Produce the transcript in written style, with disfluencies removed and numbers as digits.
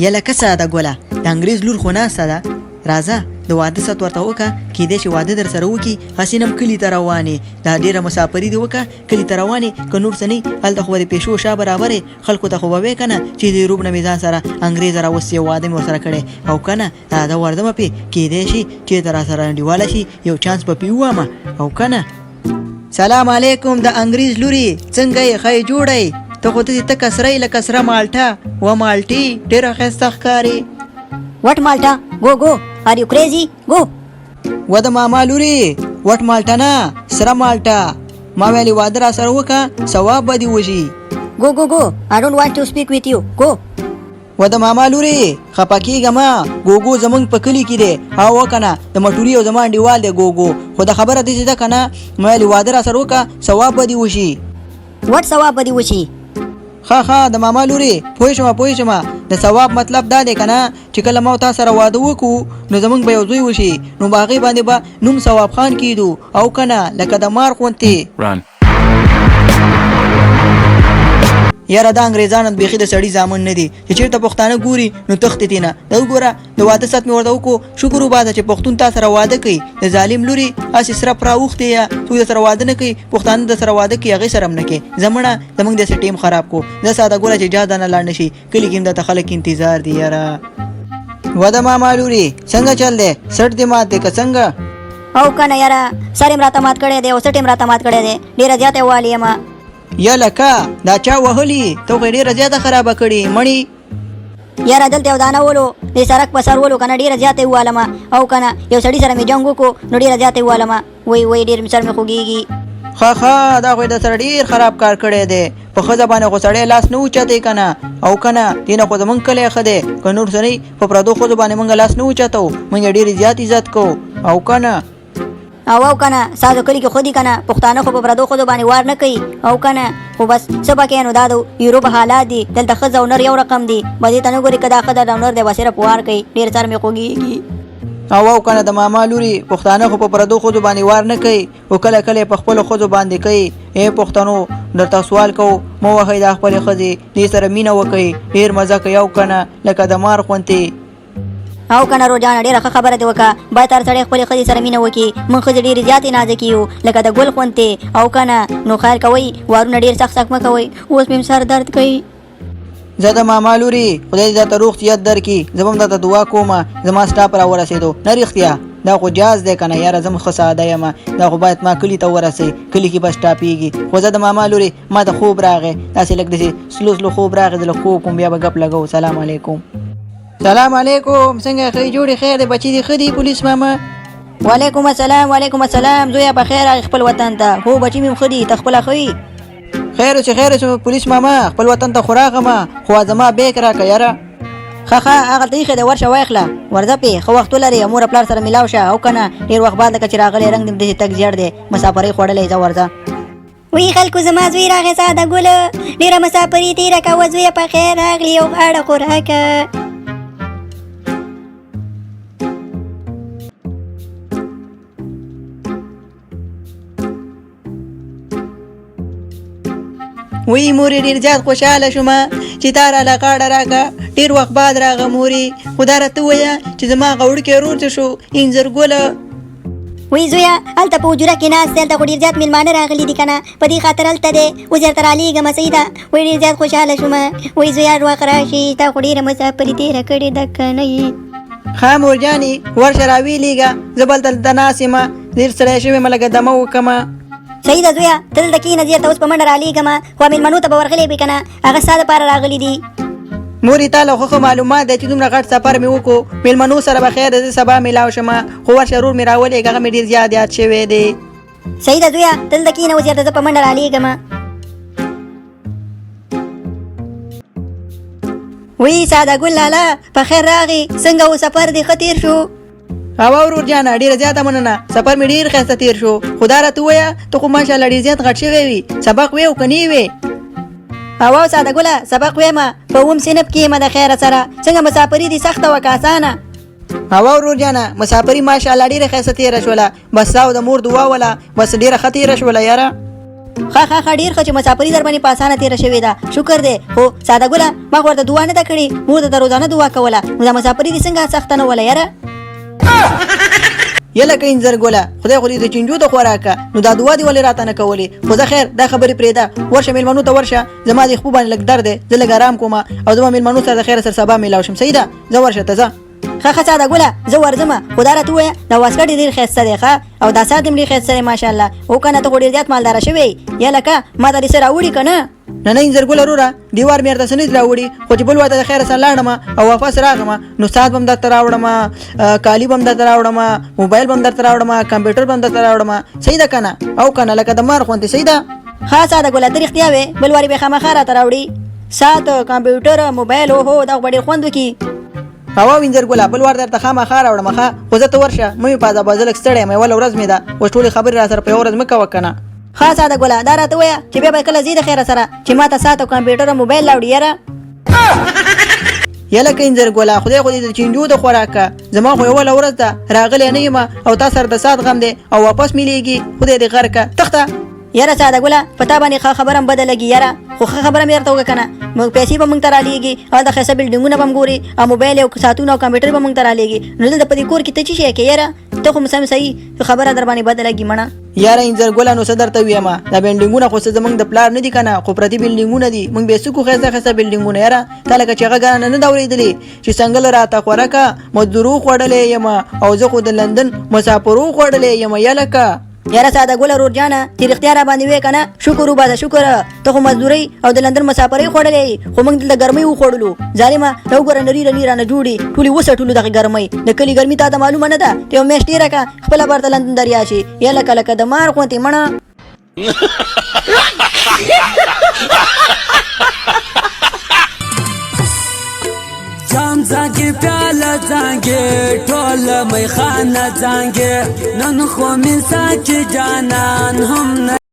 یا لکه ساده ګوله د انګریز لور خو ناسته ده راځه د واده ست ورته وکړه کیدای شي واده در سره وکړي هسې نه هم کلي ته روانې دا ډېره مسافري دې وکړه کلي ته روانې که نور څه نه هلته خو به د پیشو شا برابرې خلکو ته خو به وې که نه چې د روب نه مې ځان سره انګریز راوستې واده مې ورسره کړی او که نه دا وردمه پې کیدای شي چېرته را سره انډیواله شي یو چانس به پې ووامه او که نه سلام علیکم د انګریز لوري څنګه یې ښه یې جوړی ته خو داسې تکه سری لکه سره مالټه و مالټې ډېره ښایسته ښکارې What Malta? Go. Are you crazy? Go. و د ماما لوري وټ مالټه نه سره مالټه ما ویلې واده را سره وکړه ثواب به دې وشي Go. I don't want to speak with you. Go. و د ماما لوري خفه کېږه مه ګوګو زمونږ په کلي کې دی او که نه د مټوري او زما انډیوال دی ګوګو خو د خبره داسې ده که نه ما ویلې واده را سره وکړه ثواب به دې وشي What ثواب به دې وشي؟ ښه د ماما لوري پوه شوم د ثواب مطلب دا دی که نه چې کله ما تا سره واده وکړو نو زمونږ به یو زوی وشي نو په هغې باندې به نوم ثواب خان کېدو او که نه لکه د مار غوندې یاره دا انګریزان بیخي د سړي زامن نه دي چې چېرته پښتانه ګوري نو تښتې تېنه دا وګوره د واده ست مې ورته وکړو شکر وباسه چې پښتون تا سره واده کوي د ظالم لوري هسې سره پراوښتې یا څوک د سره واده نه کوي پښتانه د سره واده کوي هغې سره هم نه کوي زمړه زموږ داسې ټیم خراب کو زه ساده ګوره چې جاده نه لاړ نه شي کلي کې هم درته خلک انتظار دي یاره و د ماما لوري څنګه چل دی سټ دې مات دی که څنګه او که نه یاره سر یې راته مات کړی دی او سټ یې راته مات کړی دی ډېره زیاته والي یم یا لکه دا چا وهلي ته خو یې ډېره زیاته خرابه کړې مړي یاره دلته یو دانه ولو د سړک په سر ولو که نه ډېره زیاته یې ووالمه او که نه یو سړي سره مې جنګ وکړو نو ډېره زیاته یې ووالمه وایي ډېر سر مې خوږېږي ښه دا خو یې د سره ډېر خراب کار کړی دی په ښځه باندې خو سړی لاس نه اوچتې که نه او که نه دې نه خو زمونږ کلی ښه دی که نور څه نه په پردو ښځو باندې مونږ لاس نه اوچتو مونږ یې ډېر زیات عزت کوو او که نه او که نه سازو کلي کې خو دي که نه پښتانه خو په پردو ښځو باندې وار نه کوي او که نه خو بس څه به کوې نو دا د یوروپ حالات دي دلته ښځه او نر یو رقم دي به دې ته نه ګوري که دا ښځه او نر دی به صرف وار کوي ډېر سر مې خوږېږي او که نه د ماما لوري پښتانه خو په پردو ښځو باندې وار نه کوي خو کله کله په خپلو ښځو باندې کوي ای پښتنو درته سوال کوو مه وهئ دا خپلې ښځې دې سره مینه وکئ ډېر مزه کوي او که نه لکه د مار غوندې او که نه روجانه ډېره ښه خبره دې وکړه باید هر سړی خپلې ښځې سره مینه وکړي موږ ښځې ډېرې زیاتې نازکې یو لکه د ګل غوندې او که نه نو خیر کوئ وارونه ډېر سخت مه کوئ اوس مې سر درد کوي زه د ماما لوري خدای دې درته روغ صحت درکړي زه به هم درته دعا کومه زما سټاپ را ورسېدو نه رښتیا دا خو جاز دی که نه یاره زه ښه ساده یم دا خو باید ما کلي ته ورسئ کلي کې به سټاپېږي خو زه د ماما لوري ما ته خوب راغی داسې لږ داسې سلو خوب راغی زه لږ خوب کوم بیا به ګپ لګو سلام علیکم سلام علیکم څنګه ښه جوړې خیر دی بچي دې ښه دي پولیس ماما وعلیکم السلام زویه په خیر راغی خپل وطن ته هو بچي مې ښه دي ته خپله ښه یې خیر اوسې پولیس ماما خپل وطن ته خو راغمه خو زما بیک راکړه یاره ښه هغلته ایښی دی ورشه وایخله ورځه پې ښه وخت ولرې مور پلار سره میلاو شه او که نه ډېر وخت بعد لکه چې راغلی رنګ دې داسې تګ زیړ دی مسافرۍ خوړلی ځه ورځه وی خلکو زما زوی راغی ساده ګله ډېره مسافري تېره کوه زویه په خیر راغلي یو غاړه خوراکه وی مورې ډېر زیات خوشحاله شومه چې تا راله غاړه راکړه ډېر وخت بعد راغه مورې خو دا راته ووایه چې زما غوړکې ورور څه شو انځر ګله وی زویه هلته په حجره کې ناست دی هلته خو ډېر زیات مېلمانه راغلي دي که نه په دې خاطر هلته دی اوس درته رالېږمه صحیح ده وی ډېر زیات خوشحاله شومه وی زویه هر وخت راشي تا خو ډېره مسافري تېره کړې ده که نه یې ښه مورجانې ورشه راویلېږه زه به هلته دلته ناست یم ډېر ستړی شوی یم لږه دمه وکړمه صحیح ده زویه ته دلته کښېنه زه درته اوس په منډه رالېږمه خو مېلمنو ته به ورغلی وي که نه هغه ستا دپاره راغلي دي مورې تا له خو معلومات دی چې دومره غټ سفر مې وکړو مېلمنو سره به خیر زه سبا میلاو شمه خو ورشه رور مې راولېږه هغه مې ډېر زیات یاد شوی دی صحیح ده زویه ته دلته کښېنه اوس درته زه په منډه رالېږمه وی ساده ګل لاله په خیر راغې څنګه و سفر دې ښه تېر شو ورور جانه ډېره زیاته مننه سفر مې ډېر ښایسته تېر شو خو دا راته ووایه ته خو ماشاءالله ډېر زیات غټ شوی وي سبق وې او که نه وې ساده ګله سبق ویمه په اووم صنف کې یم د خیره سره څنګه مسافري دې سخته وه که اسانه ورور جانه مسافري ماشاءالله ډېره ښایسته تېره شوله بس ستا او د مور دعا وله بس ډېره ښه تېره شوله یاره ښه ډیر ښه چې مسافري در باندې په اسانه تېره شوې ده شکر دی خو ساده ګله ما خو ورته دعا نه ده کړې مور ته روزانه دعا کوله نو دا مسافري دې څنګه سخته نه وله یاره یله که انځر ګله خدای خو دې د چنجو د خوراکه نو دا دعا دې ولې راته نه کولې خو زه خیر دا خبرې پرېږده ورشه میلمنو ته ورشه زما د خپو باندې لږ درد دی زه لږ ارام کوم او زما میلمنو سره د خیر سره سبا میلاو شم صحیح ده زه ورشه ته زه ښه ساده ګله زه ورځم خو دا راته ووایه دا واسکټ ډېر ښایسته دی ښه او دا ساعت هم ډېر ښایسته دی ماشاءالله او که نه ته خو ډېر زیات مالداره شوې یا لکه ما ته دې څه راوړي که نه نه انځر ګله وروره دیوار مې ورته څه نه دي راوړي خو چې بل واته د خیره سره لاړم او واپس راغلم نو ساعت به هم درته راوړم کالي به هم درته راوړم موبایل به هم درته راوړم کمپیوټر به هم درته راوړم صحیح ده که نه او که نه لکه د مار غوندې صحیح ده ښه ساده ګله ته رښتیا وې بل وارې به خامخا راته راوړي ساعت کمپیوټر موبایل اوهو دا خو به ډېر خوند وکړي هوا وینځر ګله بل وار درته خامخا راوړم ښه خو زه ته ورشه مه مې پازه بازه لږ ستړی یم یوله ورځ مې ده اوس ټولې خبرې را سره په یوه ورځ مه کوه که نه ښه ساده ګله دا راته ووایه چې بیا به کله ځې د خیره سره چې ما ته ساعت او کمپیوټر او موبایل راوړي یاره یله که انځر ګله خدای خو دې د چنجو د خوراکه زما خو یوله ورځ ده راغلی نه یم او تا سره د ساعت غم دی او واپس میلیږي خدای دې غر که تخته یاره ساده ګله په تا باندې ښه خبره هم بده لګي یاره خو ښه خبره مې درته وکړه که نه موږ پیسې به موږ ته رالیږي هلته ښایسته بلډینګونه به هم ګوري او موبایل او ساعتونه او کمپیوټر به موږ ته رالیږي نو دلته په دې کور کې ته څه شی کوې یاره ته خو سم صحیح خبره در باندې بده لګي مړه یاره انځر ګله نو څه درته ویم دا بلډینګونه خو څه زموږ د پلار نه دي که نه خو پردي بلډینګونه دي موږ بې څوکو ښایسته ښایسته بلډینګونه یاره تا لکه چې هغه ګرانه نه ده اورېدلې چې څنګه راته خوراکه مزدورو خوړلی یم او زه خو د لندن مسافرو خوړلی یم یلکه یاره ساده ګله رور جانه چې رښتیا را باندې وې که نه شکر وباسه شکر ته خو مزدورۍ او د لندن مسافرۍ خوړلې خو موږ دلته ګرمۍ وخوړلو ظالمه دا وګوره نري رني رانه جوړې ټولې وسټلو دغې ګرمۍ د کلي ګرمي تا ته معلومه نه ده ته یو میاشت تېره کړه خپله بېرته لندن دریا شي یا لکه د مار غوندې مړه جام زانگی پیاله زانگی ټول میخانه زانگی نن خو من ساچ جانان هم